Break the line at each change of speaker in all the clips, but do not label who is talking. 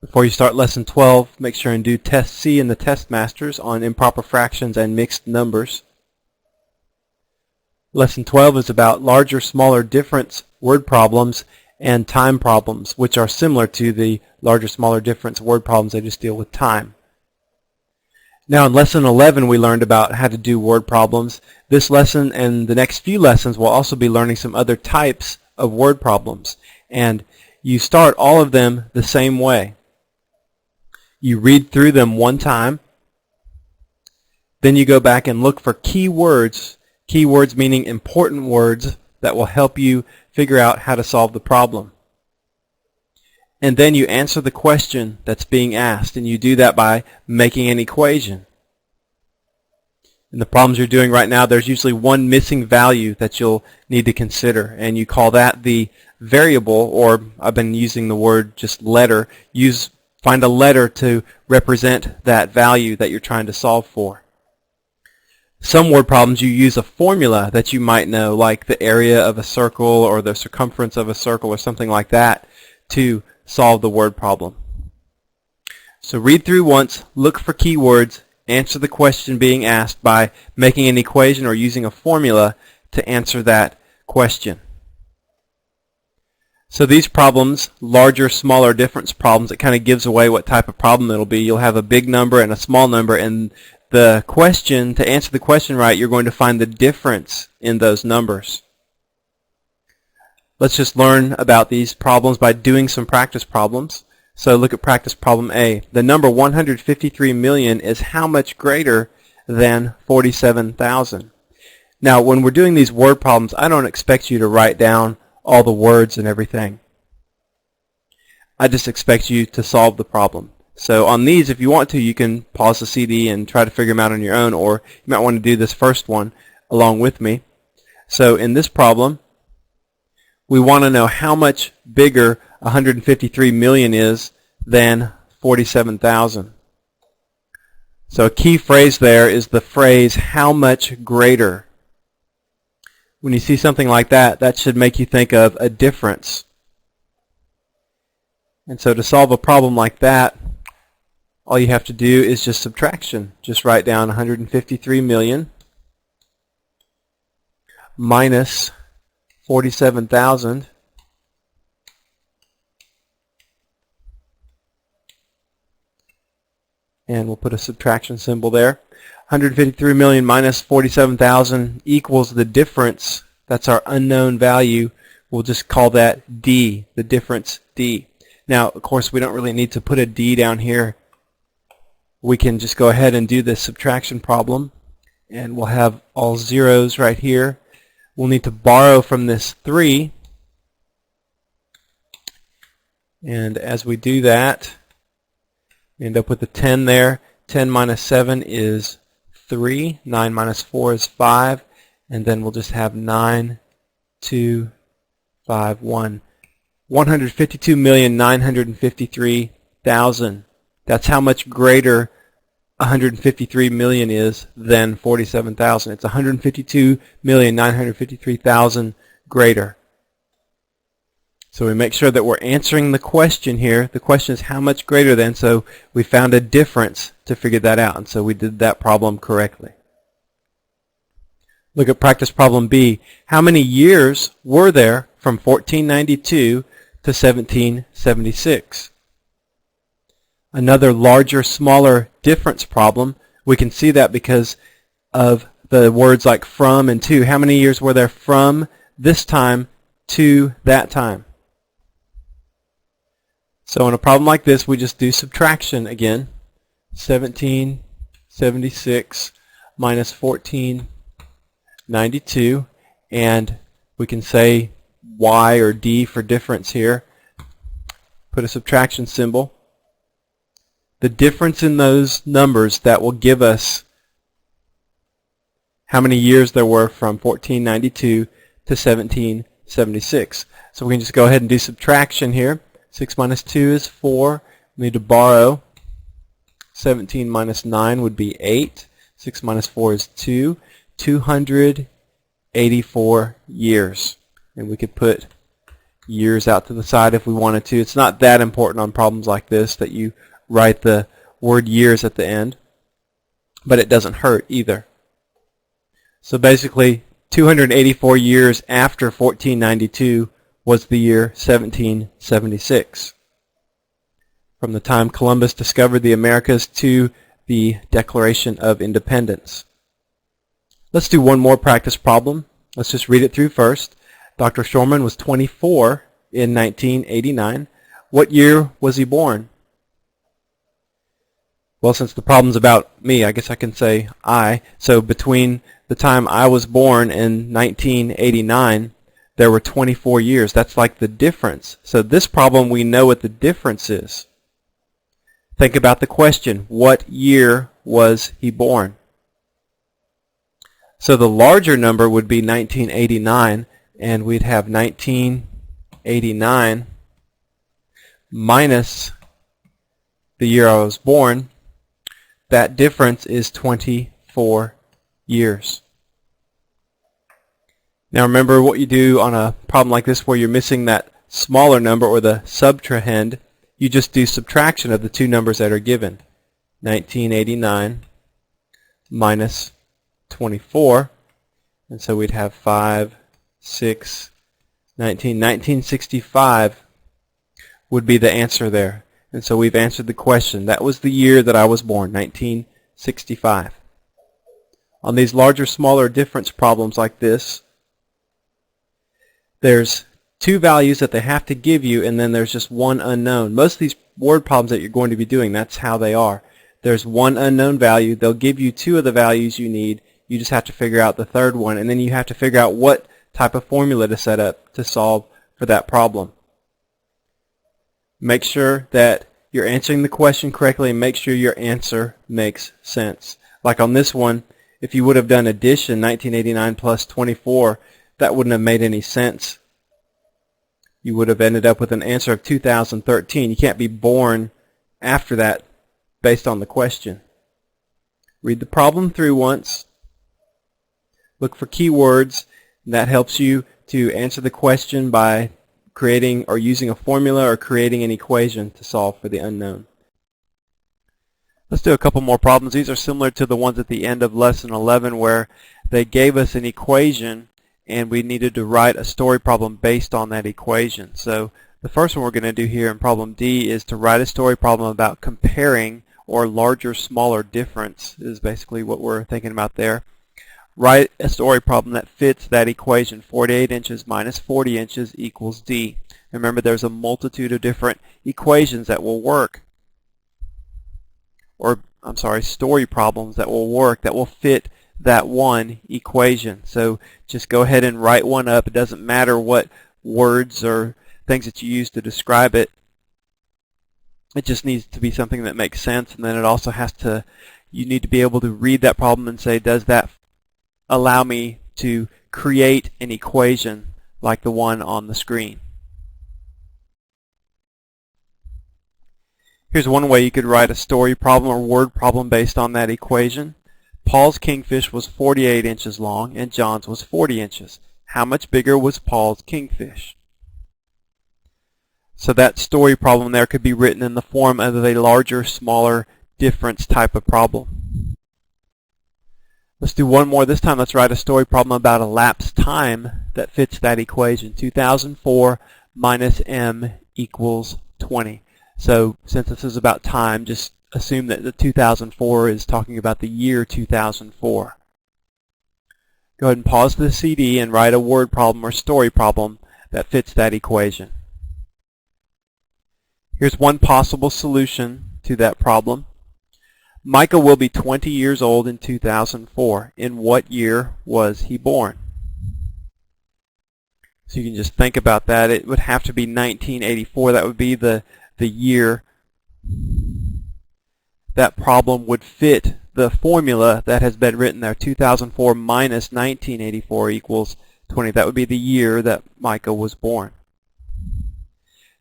Before you start Lesson 12, make sure and do Test C in the Test Masters on improper fractions and mixed numbers. Lesson 12 is about larger, smaller difference word problems and time problems, which are similar to the larger, smaller difference word problems. They just deal with time. Now in Lesson 11 we learned about how to do word problems. This lesson and the next few lessons will also be learning some other types of word problems. And you start all of them the same way. You read through them one time, then you go back and look for keywords meaning important words that will help you figure out how to solve the problem. And then you answer the question that's being asked, and you do that by making an equation. In the problems you're doing right now, there's usually one missing value that you'll need to consider, and you call that the variable, or I've been using the word just letter. Find a letter to represent that value that you're trying to solve for. Some word problems you use a formula that you might know, like the area of a circle or the circumference of a circle or something like that, to solve the word problem. So read through once, look for keywords, answer the question being asked by making an equation or using a formula to answer that question. So these problems, larger, smaller difference problems, it kind of gives away what type of problem it'll be. You'll have a big number and a small number, and the question, to answer the question right, you're going to find the difference in those numbers. Let's just learn about these problems by doing some practice problems. So look at practice problem A. The number 153 million is how much greater than 47,000? Now, when we're doing these word problems, I don't expect you to write down all the words and everything. I just expect you to solve the problem. So on these, if you want to, you can pause the CD and try to figure them out on your own, or you might want to do this first one along with me. So in this problem, we want to know how much bigger 153 million is than 47,000. So a key phrase there is the phrase, how much greater. When you see something like that, that should make you think of a difference. And so to solve a problem like that, all you have to do is just subtraction. Just write down 153 million minus 47,000 and we'll put a subtraction symbol there. 153 million minus 47,000 equals the difference. That's our unknown value. We'll just call that D, the difference D. Now, of course, we don't really need to put a D down here. We can just go ahead and do this subtraction problem, and we'll have all zeros right here. We'll need to borrow from this 3, and as we do that, we end up with a 10 there. 10 minus 7 is 3. 9 minus 4 is 5. And then we'll just have 9, 2, 5, 1. 152,953,000. That's how much greater 153 million is than 47,000. It's 152,953,000 greater. So we make sure that we're answering the question here. The question is how much greater than, so we found a difference to figure that out, and so we did that problem correctly. Look at practice problem B. How many years were there from 1492 to 1776? Another larger, smaller difference problem. We can see that because of the words like from and to. How many years were there from this time to that time? So in a problem like this, we just do subtraction again. 1776 minus 1492, and we can say Y or D for difference here. Put a subtraction symbol. The difference in those numbers, that will give us how many years there were from 1492 to 1776. So we can just go ahead and do subtraction here. 6 minus 2 is 4. We need to borrow. 17 minus 9 would be 8. 6 minus 4 is 2. 284 years. And we could put years out to the side if we wanted to. It's not that important on problems like this that you write the word years at the end, but it doesn't hurt either. So basically, 284 years after 1492 was the year 1776. From the time Columbus discovered the Americas to the Declaration of Independence. Let's do one more practice problem. Let's just read it through first. Dr. Shorman was 24 in 1989. What year was he born? Well, since the problem's about me, I guess I can say I. So between the time I was born and 1989, there were 24 years. That's like the difference. So this problem, we know what the difference is. Think about the question, what year was he born? So the larger number would be 1989, and we'd have 1989 minus the year I was born. That difference is 24 years. Now remember what you do on a problem like this where you're missing that smaller number or the subtrahend. You just do subtraction of the two numbers that are given. 1989 minus 24. And so we'd have 5, 6, 19. 1965 would be the answer there. And so we've answered the question. That was the year that I was born, 1965. On these larger, smaller difference problems like this, there's two values that they have to give you, and then there's just one unknown. Most of these word problems that you're going to be doing, that's how they are. There's one unknown value. They'll give you two of the values you need. You just have to figure out the third one, and then you have to figure out what type of formula to set up to solve for that problem. Make sure that you're answering the question correctly, and make sure your answer makes sense. Like on this one, if you would have done addition, 1989 plus 24, that wouldn't have made any sense. You would have ended up with an answer of 2013. You can't be born after that based on the question. Read the problem through once. Look for keywords. And that helps you to answer the question by creating or using a formula or creating an equation to solve for the unknown. Let's do a couple more problems. These are similar to the ones at the end of lesson 11 where they gave us an equation and we needed to write a story problem based on that equation. So the first one we're going to do here in problem D is to write a story problem about comparing or larger, smaller difference is basically what we're thinking about there. Write a story problem that fits that equation. 48 inches minus 40 inches equals D. Remember, there's a multitude of different equations that will work. Or, I'm sorry, story problems that will work, that will fit that one equation. So just go ahead and write one up. It doesn't matter what words or things that you use to describe it. It just needs to be something that makes sense, and then it also has to, you need to be able to read that problem and say, does that allow me to create an equation like the one on the screen? Here's one way you could write a story problem or word problem based on that equation. Paul's kingfish was 48 inches long and John's was 40 inches. How much bigger was Paul's kingfish? So that story problem there could be written in the form of a larger, smaller difference type of problem. Let's do one more. This time let's write a story problem about elapsed time that fits that equation. 2004 minus m equals 20. So since this is about time, just assume that the 2004 is talking about the year 2004. Go ahead and pause the CD and write a word problem or story problem that fits that equation. Here's one possible solution to that problem. Micah will be 20 years old in 2004. In what year was he born? So you can just think about that. It would have to be 1984. That would be the year that problem would fit the formula that has been written there. 2004 minus 1984 equals 20. That would be the year that Micah was born.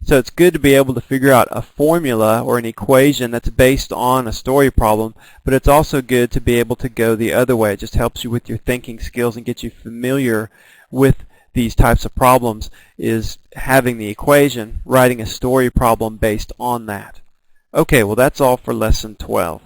So it's good to be able to figure out a formula or an equation that's based on a story problem, but it's also good to be able to go the other way. It just helps you with your thinking skills and get you familiar with these types of problems is having the equation, writing a story problem based on that. Okay, well that's all for lesson 12.